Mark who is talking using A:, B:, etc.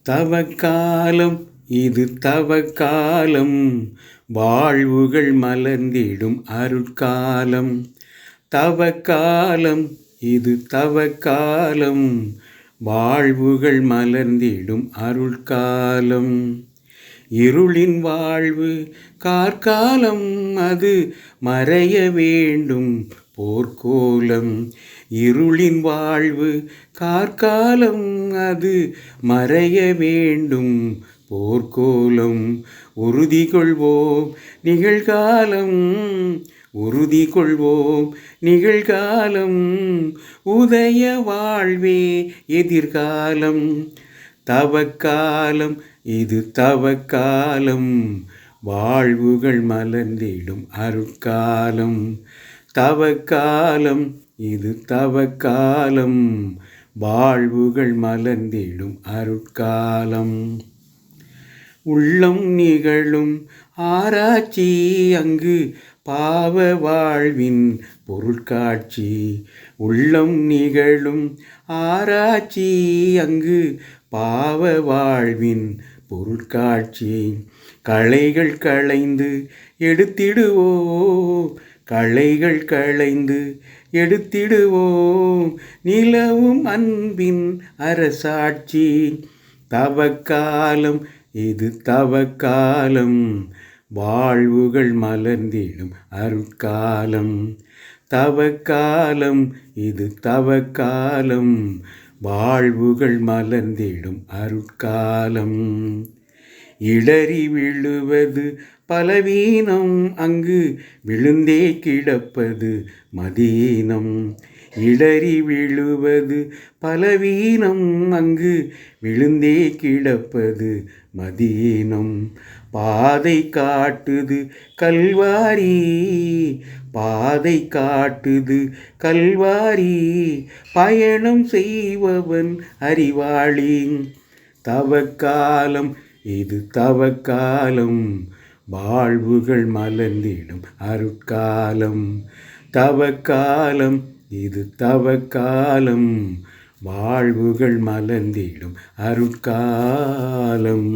A: தவக்காலம் இது தவக்காலம், வாழ்வுகள் மலர்ந்திடும் அருட்காலம். தவக்காலம் இது தவக்காலம், வாழ்வுகள் மலர்ந்திடும் அருட்காலம். இருளின் வாழ்வு கார்காலம், அது மறைய வேண்டும் போர்க்கோலம். இருளின் வாழ்வு கார்காலம், அது மறைய வேண்டும் போர்க்கோலம். உறுதி கொள்வோம் நிகழ்காலம், உறுதி கொள்வோம் நிகழ்காலம். உதய வாழ்வே எதிர்காலம். தவக்காலம் இது தவக்காலம், வாழ்வுகள் மலர்ந்திடும் அருட்காலம். தவக்காலம் இது தவக்காலம், வாழ்வுகள் மலர்ந்திடும் அருட்காலம். உள்ளம் நிகழும் ஆராய்ச்சி, அங்கு பாவ வாழ்வின் பொருட்காட்சி. உள்ளம் நிகழும் ஆராய்ச்சி, அங்கு பாவ வாழ்வின் பொருட்காட்சி. களைகள் களைந்து எடுத்திடுவோம், களைகள் களைந்து எடுத்திடுவோம், நிலவும் அன்பின் அரசாட்சி. தவக்காலம் இது தவக்காலம், வாழ்வுகள் மலர்ந்திடும் அருட்காலம். தவக்காலம் இது தவக்காலம், வாழ்வுகள் மலர்ந்திடும் அருட்காலம். இடறி விழுவது பலவீனம், அங்கு விழுந்தே கிடப்பது மதீனம். இடறி விழுவது பலவீனம், அங்கு விழுந்தே கிடப்பது மதீனம். பாதை காட்டுது கல்வாரி, பாதை காட்டுது கல்வாரி, பயணம் செய்பவன் அறிவாளி. தவக்காலம் இது தவக்காலம், வாழ்வுகள் மலர்ந்திடும் அருட்காலம். தவக்காலம் இது தவக்காலம், வாழ்வுகள் மலர்ந்திடும் அருட்காலம்.